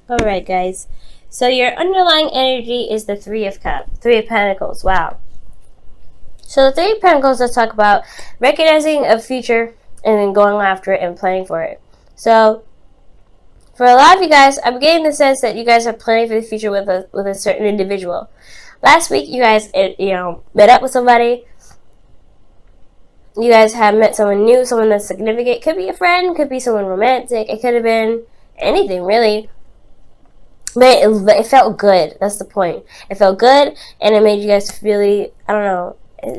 Alright, guys. So your underlying energy is the Three of Pentacles. Wow. So the Three of Pentacles, let's talk about recognizing a future and then going after it and planning for it. So for a lot of you guys, I'm getting the sense that you guys are planning for the future with a certain individual. Last week, you guys, met up with somebody. You guys have met someone new, someone that's significant. Could be a friend, could be someone romantic. It could have been anything, really. But it felt good. That's the point. It felt good, and it made you guys really, I don't know,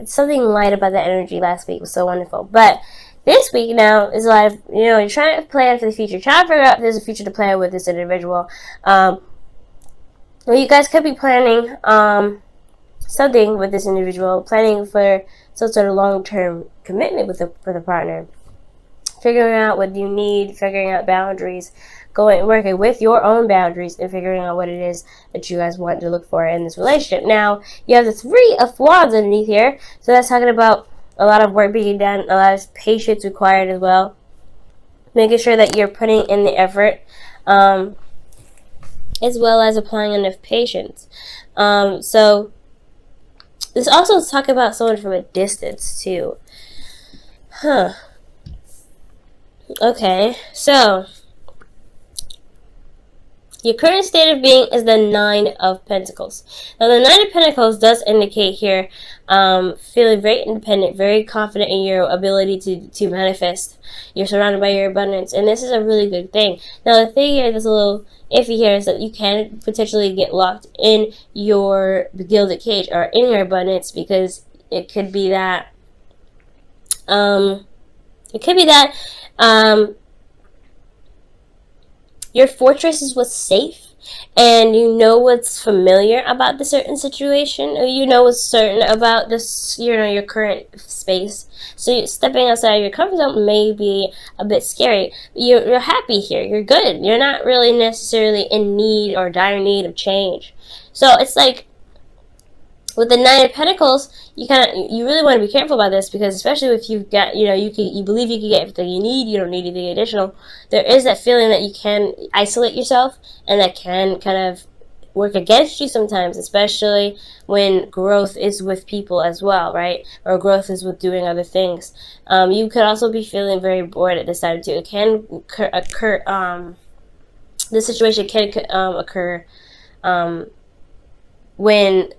something light about that energy last week was so wonderful. But this week now is a lot of, you're trying to plan for the future. Trying to figure out if there's a future to plan with this individual. Well, you guys could be planning something with this individual, planning for some sort of long-term commitment with the partner. Figuring out what you need, figuring out boundaries, working with your own boundaries and figuring out what it is that you guys want to look for in this relationship. Now, you have the Three of Wands underneath here, so that's talking about a lot of work being done, a lot of patience required as well. Making sure that you're putting in the effort, as well as applying enough patience. So this also is talking about someone from a distance too. Okay, so your current state of being is the Nine of Pentacles. Now, the Nine of Pentacles does indicate here feeling very independent, very confident in your ability to manifest. You're surrounded by your abundance, and this is a really good thing. Now, the thing here that's a little iffy here is that you can potentially get locked in your gilded cage or in your abundance, because it could be that your fortress is what's safe, and you know what's familiar about the certain situation, or you know what's certain about this, your current space. So stepping outside of your comfort zone may be a bit scary. You're happy here. You're good. You're not really necessarily in need or dire need of change. So it's like, with the Nine of Pentacles, you really want to be careful about this, because especially if you've got, you believe you can get everything you need, you don't need anything additional. There is that feeling that you can isolate yourself, and that can kind of work against you sometimes, especially when growth is with people as well, right? Or growth is with doing other things. You could also be feeling very bored at this time too. It can occur. This situation can occur when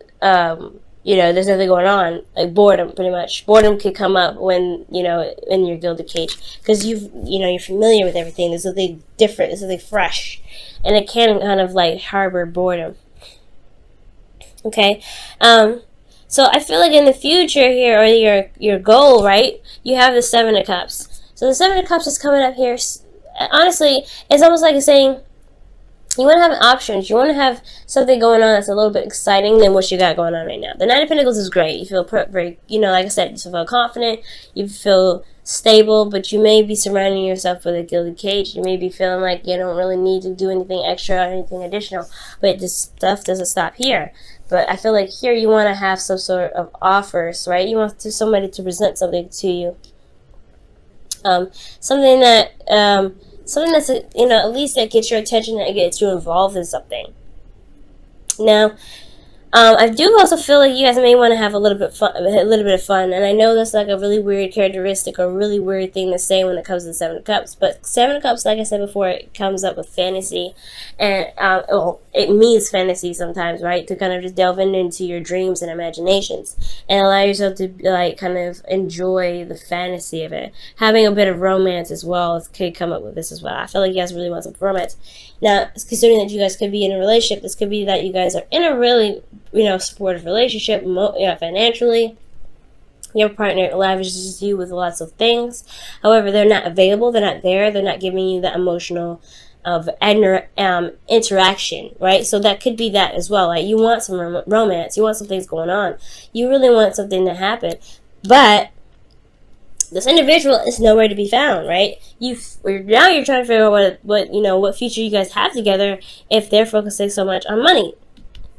there's nothing going on, like boredom, pretty much. Boredom could come up when, in your gilded cage, because you're familiar with everything. There's something different, there's something fresh, and it can kind of like harbor boredom. Okay, so I feel like in the future here, or your goal, right? You have the Seven of Cups. So the Seven of Cups is coming up here. Honestly, it's almost like it's saying, you want to have options. You want to have something going on that's a little bit exciting than what you got going on right now. The Nine of Pentacles is great. You feel very, like I said, you feel confident. You feel stable, but you may be surrounding yourself with a gilded cage. You may be feeling like you don't really need to do anything extra or anything additional. But this stuff doesn't stop here. But I feel like here you want to have some sort of offers, right? You want somebody to present something to you. Something that's, at least that gets your attention, that gets you involved in something. Now, I do also feel like you guys may want to have a little bit of fun, and I know that's like a really weird characteristic or a really weird thing to say when it comes to the Seven of Cups. But Seven of Cups, like I said before, it comes up with fantasy, and it means fantasy sometimes, right? To kind of just delve into your dreams and imaginations, and allow yourself to kind of enjoy the fantasy of it. Having a bit of romance as well could come up with this as well. I feel like you guys really want some romance. Now, considering that you guys could be in a relationship, this could be that you guys are in a really, supportive relationship, financially. Your partner lavishes you with lots of things. However, they're not available. They're not there. They're not giving you that emotional interaction, right? So that could be that as well. Like, you want some romance. You want some things going on. You really want something to happen. But this individual is nowhere to be found, right? Now you're trying to figure out what future you guys have together if they're focusing so much on money.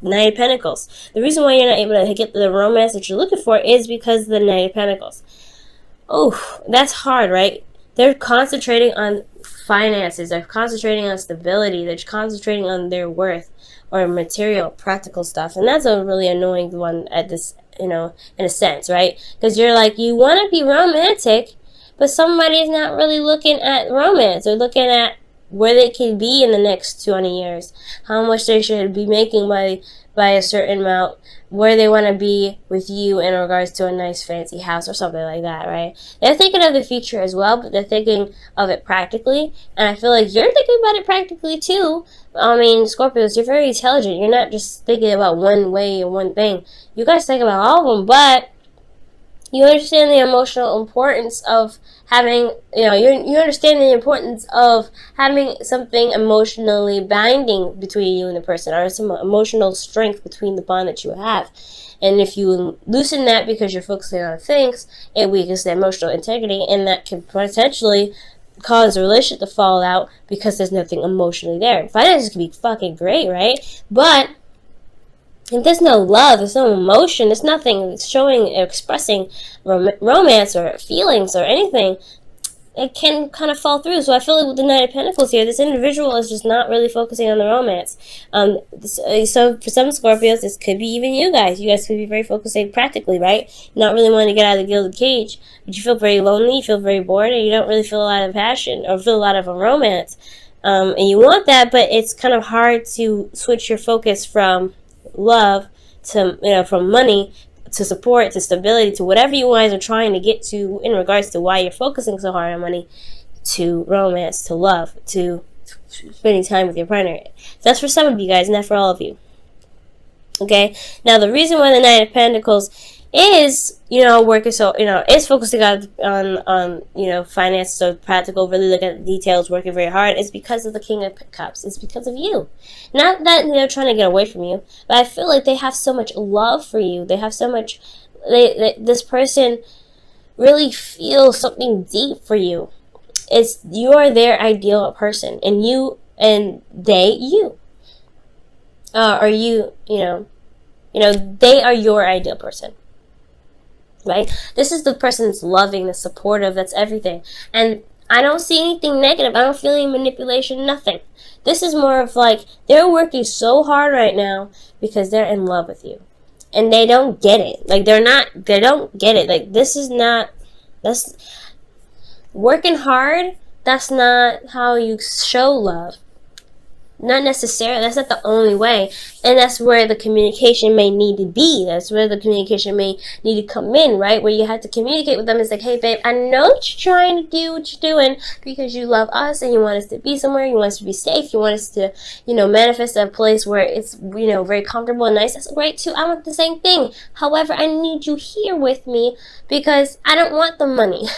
Nine of Pentacles. The reason why you're not able to get the romance that you're looking for is because of the Nine of Pentacles. Oh, that's hard, right? They're concentrating on finances. They're concentrating on stability. They're concentrating on their worth or material, practical stuff. And that's a really annoying one at this, in a sense, right? Because you're like, you want to be romantic, but somebody's not really looking at romance. They're looking at where they can be in the next 20 years, how much they should be making by a certain amount, where they want to be with you in regards to a nice fancy house or something like that, right? They're thinking of the future as well, but they're thinking of it practically, and I feel like you're thinking about it practically too. I mean, Scorpios, you're very intelligent. You're not just thinking about one way or one thing. You guys think about all of them, but you understand the emotional importance of having, you understand the importance of having something emotionally binding between you and the person, or some emotional strength between the bond that you have. And if you loosen that because you're focusing on things, it weakens the emotional integrity, and that can potentially cause a relationship to fall out because there's nothing emotionally there. Finances can be fucking great, right? But if there's no love, there's no emotion, there's nothing showing, expressing romance or feelings or anything, it can kind of fall through. So I feel like with the Knight of Pentacles here, this individual is just not really focusing on the romance. So for some Scorpios, this could be even you guys. You guys could be very focusing practically, right? Not really wanting to get out of the gilded cage, but you feel very lonely, you feel very bored, and you don't really feel a lot of passion or feel a lot of a romance. And you want that, but it's kind of hard to switch your focus from love to, from money to support to stability to whatever you guys are trying to get to in regards to why you're focusing so hard on money, to romance, to love, to spending time with your partner. That's for some of you guys, not for all of you. Okay, now the reason why the Knight of Pentacles is, working so, is focusing on finance, so practical, really looking at the details, working very hard, is because of the King of Cups. It's because of you. Not that they're trying to get away from you, but I feel like they have so much love for you. They have so much, this person really feels something deep for you. You're their ideal person, and you, and they, you. Or you, they are your ideal person. Right? This is the person that's loving, that's supportive, that's everything. And I don't see anything negative. I don't feel any manipulation, nothing. This is more of like, they're working so hard right now because they're in love with you. And they don't get it. Like, they don't get it. Like, that's working hard, that's not how you show love. Not necessarily. That's not the only way. And that's where the communication may need to be. That's where the communication may need to come in, right? Where you have to communicate with them. It's like, hey, babe, I know that you're trying to do what you're doing because you love us and you want us to be somewhere. You want us to be safe. You want us to, manifest a place where it's, very comfortable and nice. That's great, too. I want the same thing. However, I need you here with me because I don't want the money.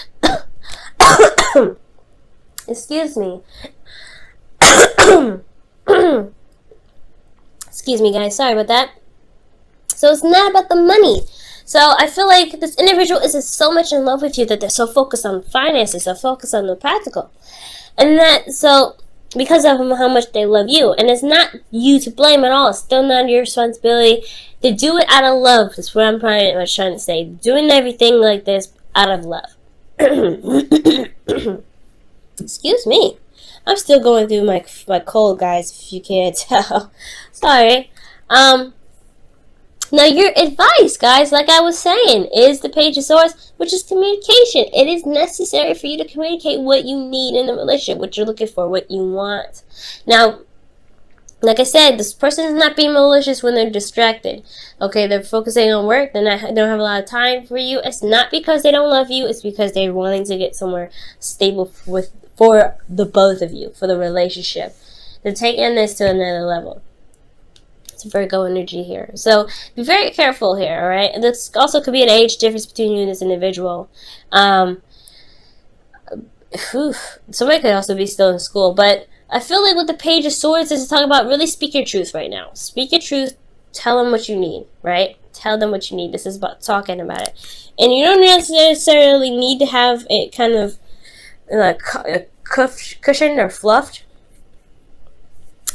Excuse me. Excuse me, guys. Sorry about that. So it's not about the money. So I feel like this individual is just so much in love with you that they're so focused on finances, so focused on the practical. And because of how much they love you. And it's not you to blame at all. It's still not your responsibility. They do it out of love. That's what I'm pretty much trying to say. Doing everything like this out of love. Excuse me. I'm still going through my cold, guys, if you can't tell. Sorry. Now, your advice, guys, like I was saying, is the Page of Swords, which is communication. It is necessary for you to communicate what you need in a relationship, what you're looking for, what you want. Now, like I said, this person is not being malicious when they're distracted. Okay, they're focusing on work. They don't have a lot of time for you. It's not because they don't love you. It's because they're wanting to get somewhere stable for the both of you, for the relationship. They're taking this to another level. It's Virgo energy here. So be very careful here, all right? This also could be an age difference between you and this individual. Somebody could also be still in school, but I feel like with the Page of Swords, this is talking about really speak your truth right now. Speak your truth. Tell them what you need, right? Tell them what you need. This is about talking about it. And you don't necessarily need to have it kind of cushioned or fluffed.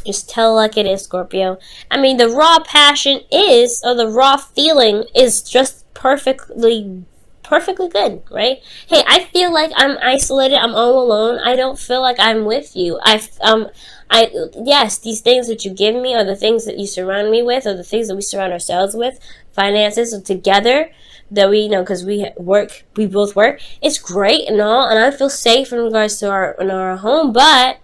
Just tell like it is, Scorpio. I mean, the raw passion or the raw feeling is just perfect perfectly good, right? Hey, I feel like I'm isolated, I'm all alone, I don't feel like I'm with you. Yes, these things that you give me, or the things that you surround me with, or the things that we surround ourselves with, finances, together, that we, because we both work, it's great and all, and I feel safe in regards to our home, but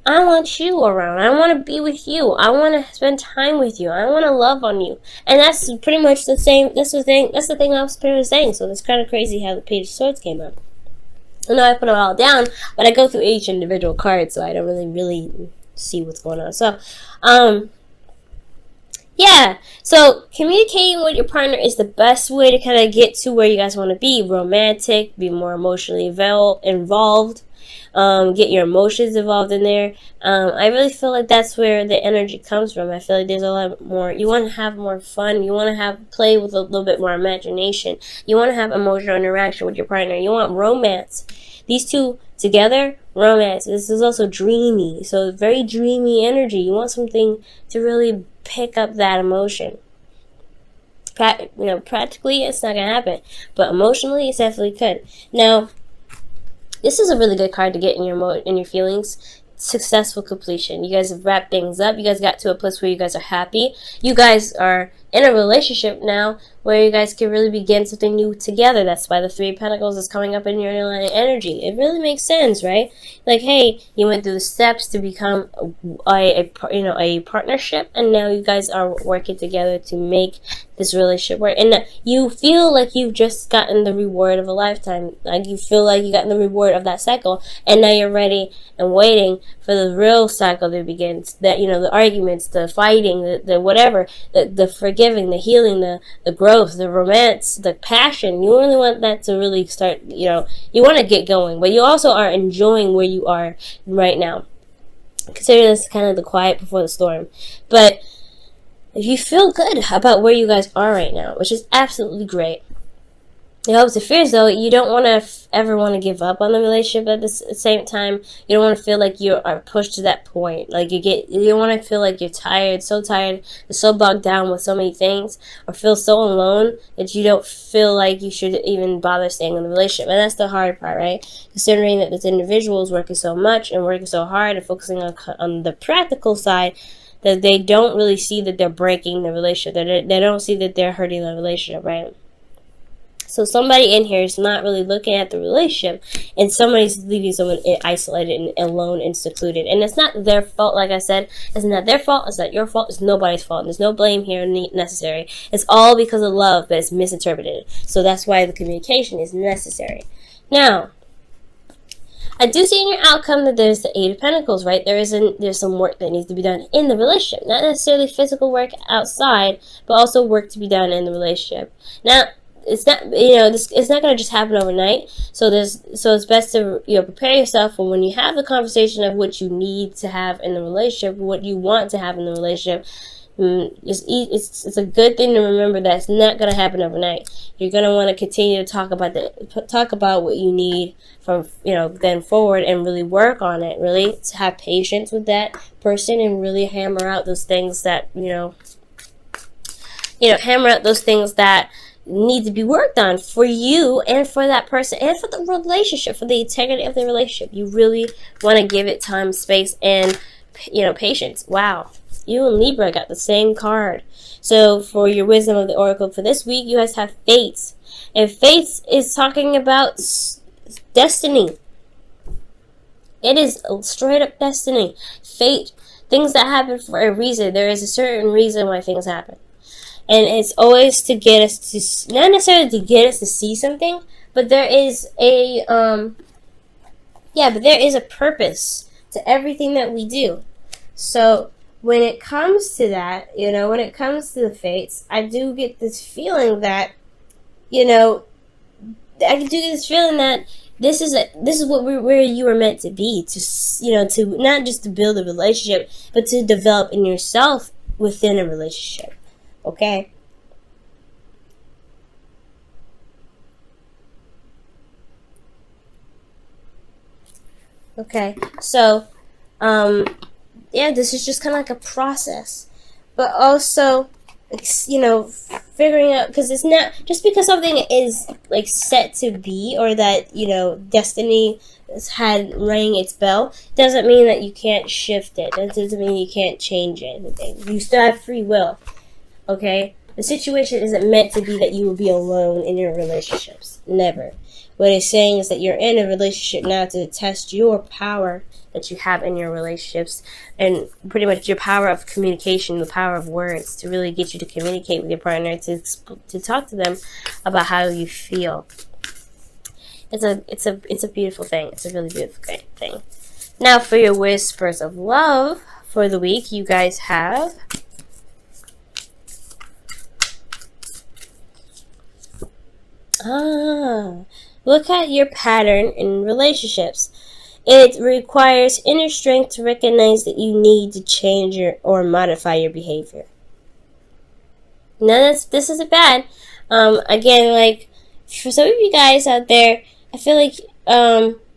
I want you around. I want to be with you. I want to spend time with you. I want to love on you. And that's pretty much the same. That's the thing I was pretty much saying. So it's kind of crazy how the Page of Swords came up. I know I put it all down, but I go through each individual card, so I don't really see what's going on. So, yeah. So communicating with your partner is the best way to kind of get to where you guys want to be. Romantic, be more emotionally involved. Get your emotions involved in there. I really feel like that's where the energy comes from. I feel like there's a lot more. You want to have more fun. You want to play with a little bit more imagination. You want to have emotional interaction with your partner. You want romance. These two together, romance. This is also dreamy. So very dreamy energy. You want something to really pick up that emotion. Practically it's not gonna happen, but emotionally it definitely could. Now, this is a really good card to get in your feelings. Successful completion. You guys have wrapped things up. You guys got to a place where you guys are happy. You guys are in a relationship now where you guys can really begin something new together. That's why the Three of Pentacles is coming up in your underlying energy. It really makes sense, right? Like, hey, you went through the steps to become a partnership, and now you guys are working together to make this relationship work. And you feel like you've just gotten the reward of a lifetime. Like, you feel like you got the reward of that cycle, and now you're ready and waiting for the real cycle to begin. That, the arguments, the fighting, the whatever, the forgiving, the healing, the growth, the romance, the passion. You really want that to really start, you want to get going, but you also are enjoying where you are right now. Consider this kind of the quiet before the storm. But if you feel good about where you guys are right now, which is absolutely great. The hopes and fears, though, you don't want to ever want to give up on the relationship. At the same time, you don't want to feel like you are pushed to that point. Like, you don't want to feel like you're tired, so bogged down with so many things, or feel so alone that you don't feel like you should even bother staying in the relationship. And that's the hard part, right? Considering that this individual is working so much and working so hard and focusing on the practical side, that they don't really see that they're breaking the relationship. They don't see that they're hurting the relationship, right? So somebody in here is not really looking at the relationship, and somebody's leaving someone isolated and alone and secluded. And it's not their fault, like I said. It's not their fault. It's not your fault. It's nobody's fault. There's no blame here necessary. It's all because of love, but it's misinterpreted. So that's why the communication is necessary. Now, I do see in your outcome that there's the Eight of Pentacles, right? There's some work that needs to be done in the relationship. Not necessarily physical work outside, but also work to be done in the relationship. Now, it's not, it's not going to just happen overnight. So it's best to, prepare yourself for when you have the conversation of what you need to have in the relationship, what you want to have in the relationship. It's a good thing to remember that it's not going to happen overnight. You're going to want to continue to talk about what you need from, then forward, and really work on it, really to have patience with that person and really hammer out those things that, hammer out those things that need to be worked on for you and for that person and for the relationship, for the integrity of the relationship. You really want to give it time, space, and, patience. Wow. You and Libra got the same card. So for your wisdom of the oracle for this week, you guys have Fates. And Fates is talking about destiny. It is straight up destiny. Fate. Things that happen for a reason. There is a certain reason why things happen. And it's always to get us to, not necessarily to get us to see something, but there is a, there is a purpose to everything that we do. So when it comes to that, when it comes to the fates, I do get this feeling that, this is where you were meant to be, to not just to build a relationship, but to develop in yourself within a relationship. Okay? Okay, so, this is just kind of like a process. But also, figuring out, because it's not just because something is like set to be, or that, you know, destiny has had ring its bell, doesn't mean that you can't shift it. That doesn't mean you can't change anything. You still have free will. Okay? The situation isn't meant to be that you will be alone in your relationships. Never. What it's saying is that you're in a relationship now to test your power that you have in your relationships, and pretty much your power of communication, the power of words, to really get you to communicate with your partner, to talk to them about how you feel. It's a beautiful thing. It's a really beautiful thing. Now for your whispers of love for the week, you guys have look at your pattern in relationships. It requires inner strength to recognize that you need to change or modify your behavior. Now this isn't bad. Again, like for some of you guys out there, I feel like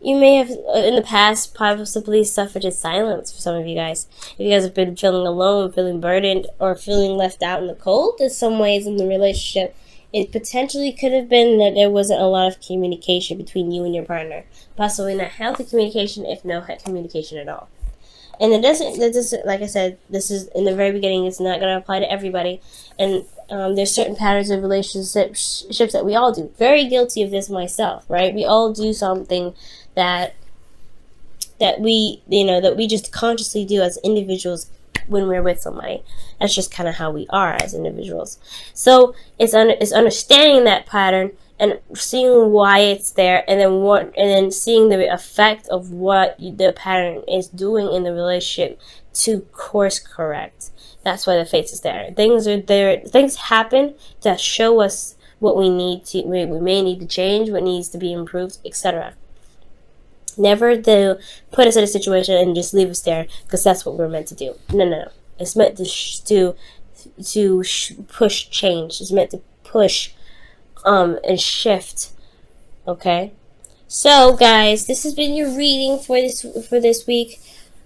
you may have in the past possibly suffered in silence. For some of you guys, if you guys have been feeling alone, feeling burdened, or feeling left out in the cold in some ways in the relationship, it potentially could have been that there wasn't a lot of communication between you and your partner. Possibly not healthy communication, if no communication at all. And that doesn't, like I said, this is in the very beginning, it's not going to apply to everybody. And there's certain patterns of relationships that we all do. Very guilty of this myself, right? We all do something that we just consciously do as individuals when we're with somebody. That's just kind of how we are as individuals. So it's understanding that pattern and seeing why it's there, and then seeing the effect of what the pattern is doing in the relationship to course correct. That's why the Fates is there. Things are there. Things happen to show us what we may need to change, what needs to be improved, etc. Never to put us in a situation and just leave us there because that's what we're meant to do. No. It's meant to push change. It's meant to push and shift. Okay? So guys, this has been your reading for this week.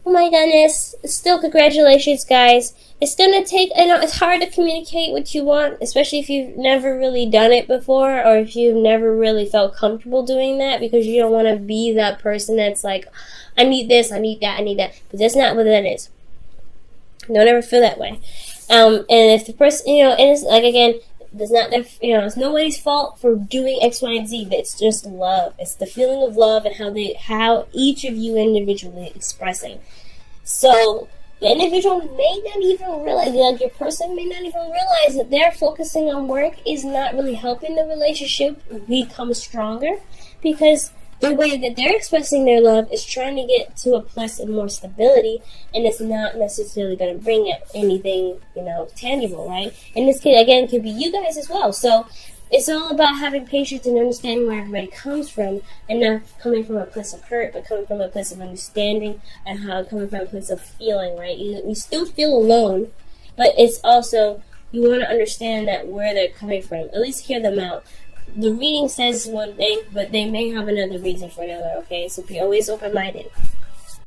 Oh my goodness. Still congratulations, guys. It's gonna take, I know it's hard to communicate what you want, especially if you've never really done it before, or if you've never really felt comfortable doing that, because you don't want to be that person that's like, I need this, I need that, I need that. But that's not what that is. Don't ever feel that way. And if the person, and it's like, again, it's nobody's fault for doing X, Y, and Z, but it's just love. It's the feeling of love and how each of you individually expressing. So the individual may not even realize, like your person may not even realize that they're focusing on work is not really helping the relationship become stronger, because the way that they're expressing their love is trying to get to a place of more stability, and it's not necessarily going to bring anything, tangible, right? In this case, again, it could be you guys as well. So it's all about having patience and understanding where everybody comes from, and not coming from a place of hurt, but coming from a place of understanding, and coming from a place of feeling, right? You still feel alone, but it's also, you want to understand that where they're coming from. At least hear them out. The reading says one thing, but they may have another reason for another, okay? So be always open-minded.